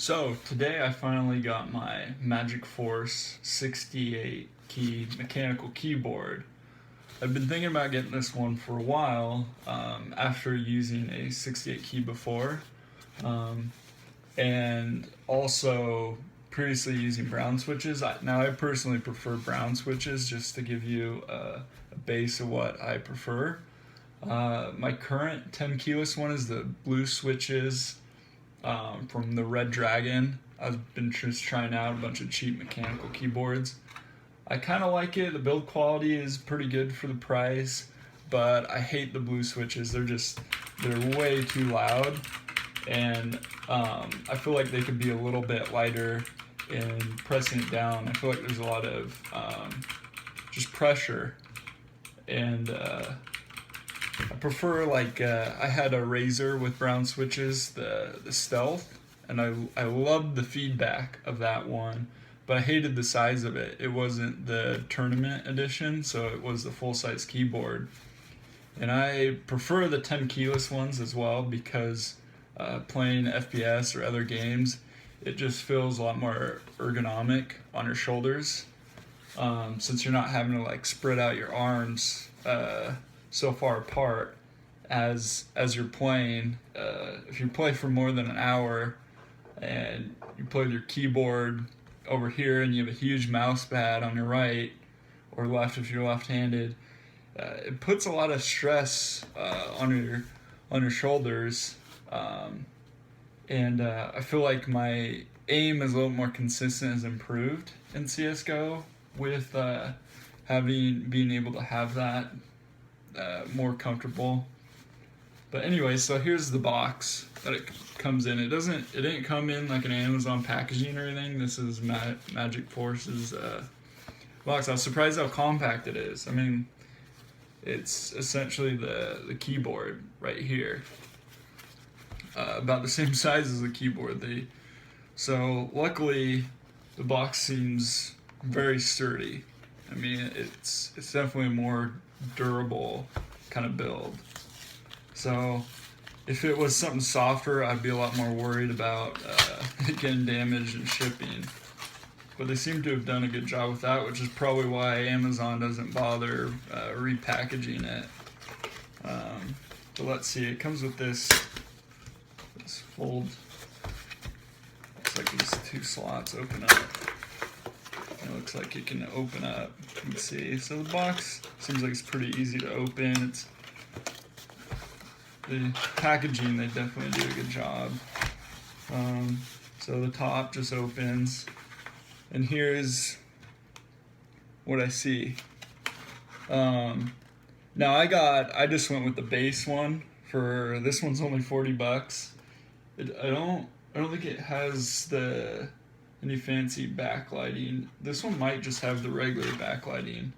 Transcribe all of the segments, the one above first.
So today I finally got my Magicforce 68 key mechanical keyboard. I've been thinking about getting this one for a while after using a 68 key before, um, and also previously using brown switches. Now I personally prefer brown switches just to give you a base of what I prefer. My current 10 keyless one is the blue switches from the Red Dragon. I've been just trying out a bunch of cheap mechanical keyboards. I kind of like it. The build quality is pretty good for the price, but I hate the blue switches. They're way too loud, and I feel like they could be a little bit lighter in pressing it down. I feel like there's a lot of just pressure, and I prefer I had a Razer with brown switches, the Stealth, and I loved the feedback of that one, but I hated the size of it. It wasn't the tournament edition, so it was the full size keyboard. And I prefer the 10 keyless ones as well because playing FPS or other games, it just feels a lot more ergonomic on your shoulders, since you're not having to spread out your arms so far apart as you're playing. If you play for more than an hour and you play with your keyboard over here and you have a huge mouse pad on your right or left if you're left-handed, it puts a lot of stress on your shoulders, and I feel like my aim is a little more consistent, has improved in CS:GO with being able to have that more comfortable. But anyway, so here's the box that it comes in. It didn't come in like an Amazon packaging or anything. This is Magicforce's box. I was surprised how compact it is. I mean, it's essentially the keyboard right here, about the same size as the keyboard. So luckily the box seems very sturdy. I mean, it's definitely a more durable kind of build. So if it was something softer, I'd be a lot more worried about it getting damaged and shipping. But they seem to have done a good job with that, which is probably why Amazon doesn't bother repackaging it. But let's see, it comes with this fold. Looks like these two slots open up. It looks like it can open up. You can see. So the box seems like it's pretty easy to open. The packaging, they definitely do a good job. So the top just opens, and here's what I see. Now I just went with the base one. For this one's only $40. I don't think it has any fancy backlighting. This one might just have the regular backlighting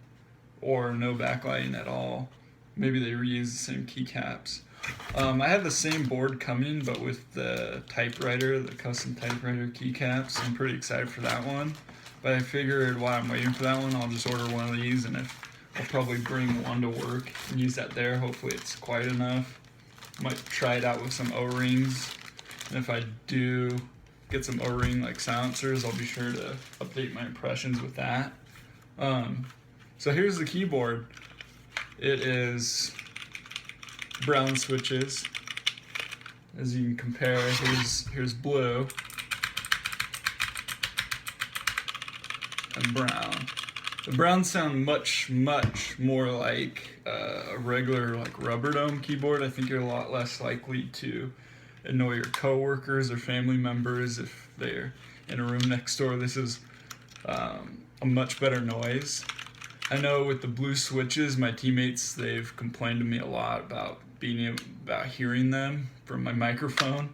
or no backlighting at all. Maybe they reuse the same keycaps. I have the same board coming, but with the typewriter, the custom typewriter keycaps. I'm pretty excited for that one. But I figured while I'm waiting for that one, I'll just order one of these, and I'll probably bring one to work and use that there. Hopefully it's quiet enough. Might try it out with some O-rings. And if I do get some O-ring silencers, I'll be sure to update my impressions with that. So here's the keyboard. It is brown switches. As you can compare, here's blue and brown. The browns sound much more like a regular rubber dome keyboard. I think you're a lot less likely to annoy your coworkers or family members if they're in a room next door. This is a much better noise. I know with the blue switches, my teammates, they've complained to me a lot about hearing them from my microphone,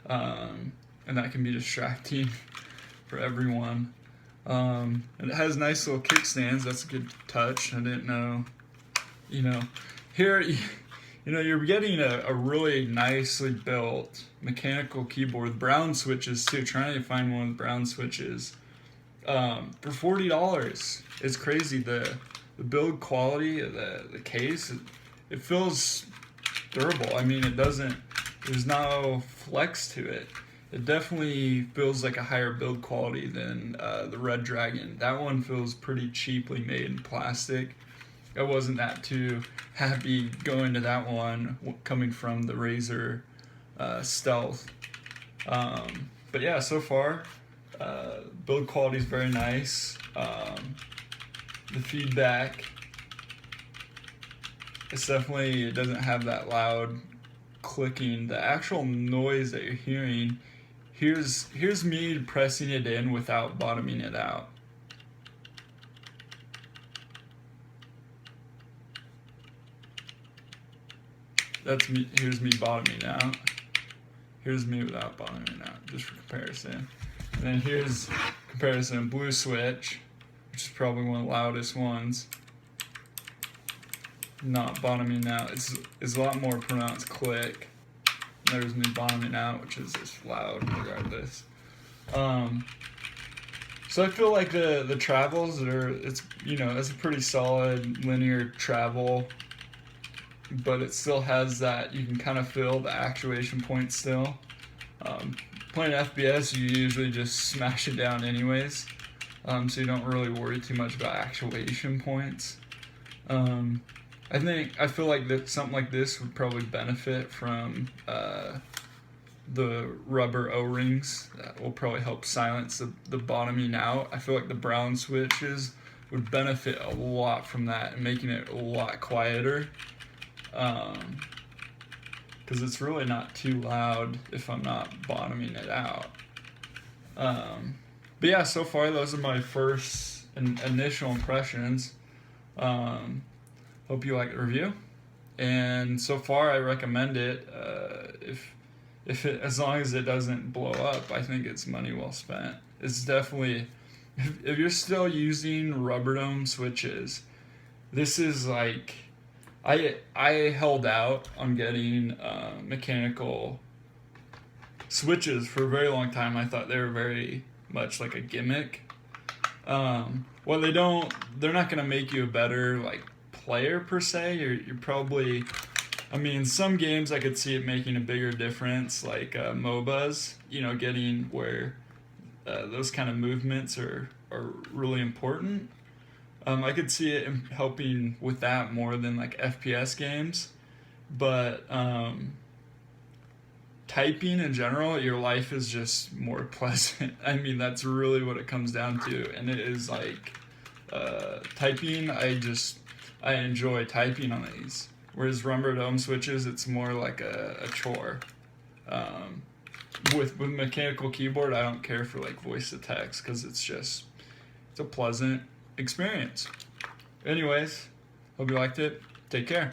and that can be distracting for everyone. And it has nice little kickstands. That's a good touch. I didn't know. Here, you're getting a really nicely built mechanical keyboard with brown switches too. Trying to find one with brown switches for $40. It's crazy. The build quality of the case, it feels durable. I mean, there's no flex to it. It definitely feels like a higher build quality than the Red Dragon. That one feels pretty cheaply made in plastic. I wasn't that too happy going to that one coming from the Razer Stealth. But yeah, so far, build quality is very nice. The feedback, it's definitely, it doesn't have that clicking. The actual noise that you're hearing, here's me pressing it in without bottoming it out. That's me. Here's me bottoming out. Here's me without bottoming out, just for comparison. And then here's comparison blue switch, which is probably one of the loudest ones. Not bottoming out. It's a lot more pronounced click. There's me bottoming out, which is just loud regardless. So I feel like the travels it's a pretty solid linear travel, but it still has that, you can kind of feel the actuation point still. Playing FPS, you usually just smash it down anyways, so you don't really worry too much about actuation points. I feel like that something like this would probably benefit from the rubber O-rings. That will probably help silence the bottoming out. I feel like the brown switches would benefit a lot from that and making it a lot quieter. Because it's really not too loud if I'm not bottoming it out. But yeah, so far those are my first initial impressions. Hope you like the review, and so far I recommend it. As long as it doesn't blow up, I think it's money well spent. It's definitely, if you're still using rubber dome switches, this is like, I held out on getting mechanical switches for a very long time. I thought they were very much like a gimmick. Well, they're not gonna make you a better like player per se. You're probably, I mean, some games I could see it making a bigger difference, like MOBAs, getting where those kind of movements are really important. I could see it helping with that more than like FPS games, but typing in general, your life is just more pleasant. I mean, that's really what it comes down to, and it is like typing. I enjoy typing on these. Whereas rubber dome switches, it's more like a chore. With mechanical keyboard, I don't care for like voice to text because it's a pleasant experience. Anyways, hope you liked it. Take care.